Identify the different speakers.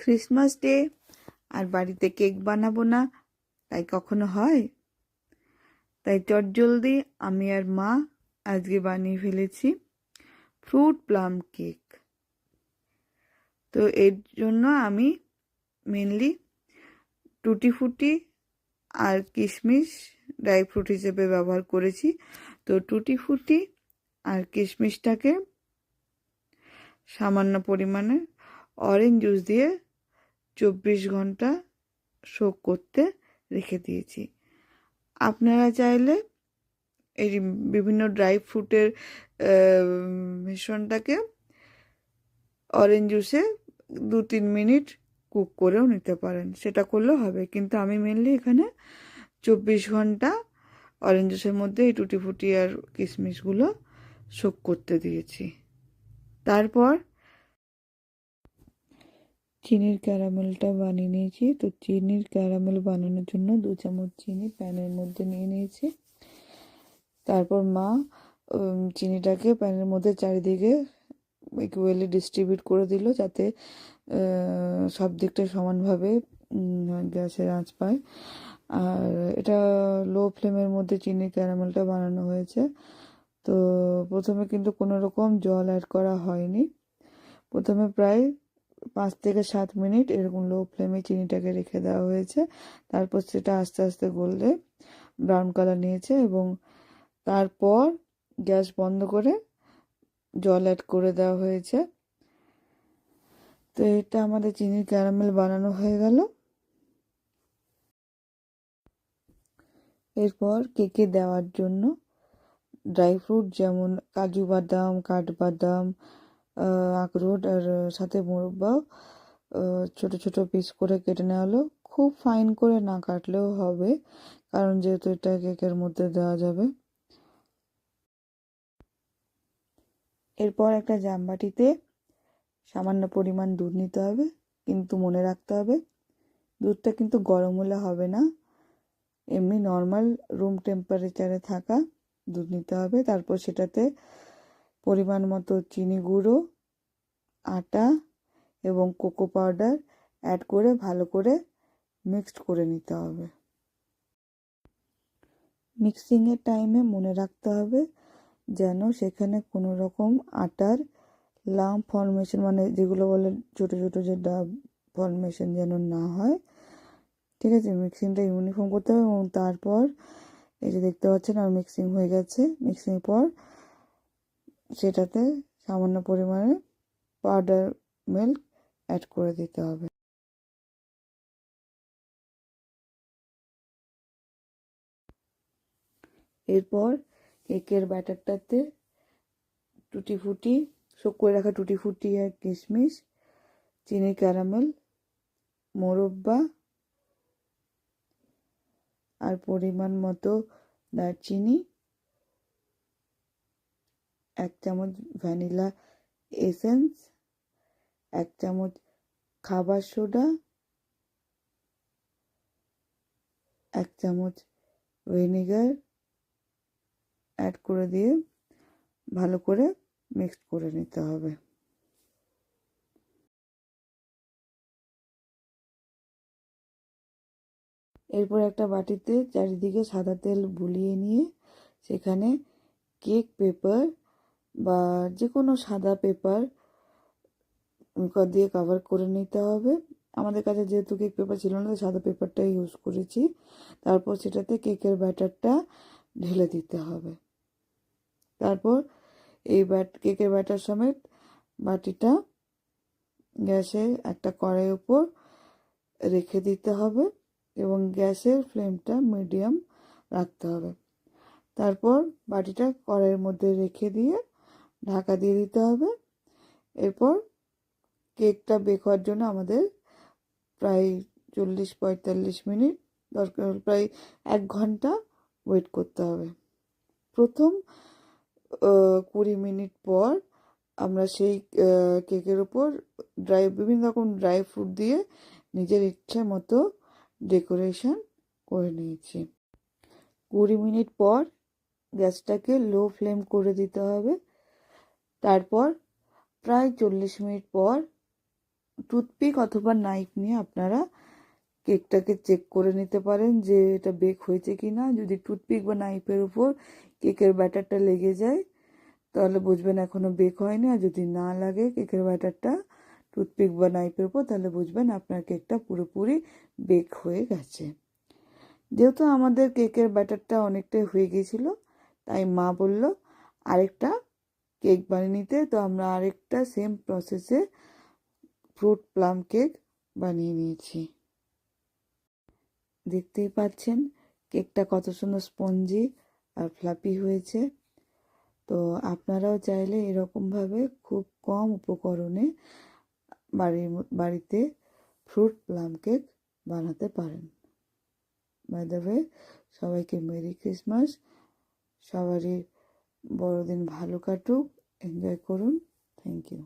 Speaker 1: Christmas day আর বাড়িতে cake বানাবো না, তাই কখনো হয়? তাই চটজলদি আমি আর মা আজকে বানিয়ে ফেলেছি ফ্রুট প্লাম কেক। তো এর জন্য আমি মেনলি টুটি ফুটি আর কিশমিশ ড্রাই ফ্রুট হিসেবে ব্যবহার করেছি। তো টুটি ফুটি আর কিশমিশটাকে সামান্য পরিমাণে অরেঞ্জ জুস দিয়ে 24 ঘন্টা সোক করতে রেখে দিয়েছি। আপনারা চাইলে এই বিভিন্ন ড্রাই ফ্রুটের মিশ্রণটাকে অরেঞ্জ জুসে 2-3 মিনিট কুক করেও নিতে পারেন, সেটা করলেও হবে। কিন্তু আমি মেনলি এখানে 24 ঘন্টা অরেঞ্জ জুসের মধ্যে এই টুটি ফুটি আর কিশমিশগুলো সোক করতে দিয়েছি। তারপর চিনির ক্যারামেলটা বানিয়ে নিয়েছি। তো চিনির ক্যারামেল বানানোর জন্য 2 চামচ চিনি প্যানের মধ্যে নিয়ে নিয়েছি। তারপর মা চিনিটাকে প্যানের মধ্যে চারিদিকে ইকুয়ালি ডিস্ট্রিবিউট করে দিল, যাতে সব দিকটা সমানভাবে গ্যাসের আঁচ পায়। আর এটা লো ফ্লেমের মধ্যে চিনি ক্যারামেলটা বানানো হয়েছে। তো প্রথমে কিন্তু কোনো রকম জল অ্যাড করা হয়নি। প্রথমে প্রায় 5 থেকে 7 মিনিট এরকম লো ফ্লেমে চিনিটাকে রেখে দেওয়া হয়েছে। তারপর সেটা আস্তে আস্তে গললে ব্রাউন কালার নিয়েছে এবং তারপর গ্যাস বন্ধ করে জল অ্যাড করে দেওয়া হয়েছে। তো এটা আমাদের চিনির ক্যারামেল বানানো হয়ে গেল। এরপর কেকে দেওয়ার জন্য ড্রাই ফ্রুট যেমন কাজু বাদাম, কাঠবাদাম, আখরোট আর সাথে মোরব্বাও ছোট ছোট পিস করে কেটে নেওয়া হলো। খুব ফাইন করে না কাটলেও হবে, কারণ যেহেতু এটা কেকের মধ্যে দেওয়া যাবে। এরপর একটা জামবাটিতে সামান্য পরিমাণ দুধ নিতে হবে, কিন্তু মনে রাখতে হবে দুধটা কিন্তু গরম হলে হবে না, এমনি নর্মাল রুম টেম্পারেচারে থাকা দুধ নিতে হবে। তারপর সেটাতে পরিমাণ মতো চিনি গুঁড়ো, আটা এবং কোকো পাউডার অ্যাড করে ভালো করে মিক্সড করে নিতে হবে। মিক্সিংয়ের টাইমে মনে রাখতে হবে যেন সেখানে কোনো রকম আটার লাম্প ফর্মেশন, মানে যেগুলো বলে ছোটো ছোটো যে ডাব ফর্মেশন, যেন না হয়। ঠিক আছে, মিক্সিংটা ইউনিফর্ম করতে হবে। এবং তারপর এই যে দেখতে পাচ্ছেন আর মিক্সিং হয়ে গেছে। মিক্সিং পর সেটাতে সামান্য পরিমাণে পাউডার মিল্ক অ্যাড করে দিতে হবে। এরপর কেকের ব্যাটারটাতে টুটি ফুটি, শোক করে রাখা টুটি ফুটি আর কিশমিশ, চিনি ক্যারামেল, মোরব্বা আর পরিমাণ মতো দারচিনি, 1 চামচ ভ্যানিলা এসেন্স, 1 চামচ খাবার সোডা, 1 চামচ ভিনেগার অ্যাড করে দিয়ে ভালো করে মিক্স করে নিতে হবে। এরপর একটা বাটিতে চারিদিকে সাদা তেল বুলিয়ে নিয়ে সেখানে কেক পেপার বা যে কোনো সাদা পেপার দিয়ে কভার করে নিতে হবে। আমাদের কাছে যেহেতু কেক পেপার ছিল না, সাদা পেপারটাই ইউজ করেছি। তারপর সেটাতে কেকের ব্যাটারটা ঢেলে দিতে হবে। তারপর এই কেকের ব্যাটার সমেত বাটিটা গ্যাসে একটা কড়াইয়ের উপর রেখে দিতে হবে এবং গ্যাসের ফ্লেমটা মিডিয়াম রাখতে হবে। তারপর বাটিটা কড়াইয়ের মধ্যে রেখে দিয়ে ঢাকা দিয়ে দিতে হবে। এরপর কেকটা বেক হওয়ার জন্য আমাদের প্রায় 40-45 মিনিট, দরকার প্রায় 1 ঘন্টা ওয়েট করতে হবে। প্রথম 20 মিনিট পর আমরা সেই কেকের উপর বিভিন্ন রকম ড্রাই ফ্রুট দিয়ে নিজের ইচ্ছে মতো ডেকোরেশন করে নিয়েছি। 20 মিনিট পর গ্যাসটাকে লো ফ্লেম করে দিতে হবে। তারপর প্রায় 40 মিনিট পর টুথপিক অথবা নাইফ নিয়ে আপনারা কেকটাকে চেক করে নিতে পারেন যে এটা বেক হয়েছে কি না। যদি টুথপিক বা নাইফের উপর কেকের ব্যাটারটা লেগে যায় তাহলে বুঝবেন এখনও বেক হয়নি, আর যদি না লাগে কেকের ব্যাটারটা টুথপিক বা নাইফের উপর তাহলে বুঝবেন আপনার কেকটা পুরোপুরি বেক হয়ে গেছে। যেহেতু আমাদের কেকের ব্যাটারটা অনেকটাই হয়ে গিয়েছিল, তাই মা বলল আরেকটা কেক বানিয়ে নিতে। তো আমরা আরেকটা সেম প্রসেসে ফ্রুট প্লাম কেক বানিয়ে নিয়েছি। দেখতেই পাচ্ছেন কেকটা কত সুন্দর স্পঞ্জি আর ফ্লাপি হয়েছে। তো আপনারাও চাইলে এরকমভাবে খুব কম উপকরণে বাড়িতে ফ্রুট প্লাম কেক বানাতে পারেন। বাই দ্য ওয়ে, সবাইকে মেরি ক্রিসমাস। সবারই বড়দিন ভালো কাটুক, এনজয় করুন। Thank you.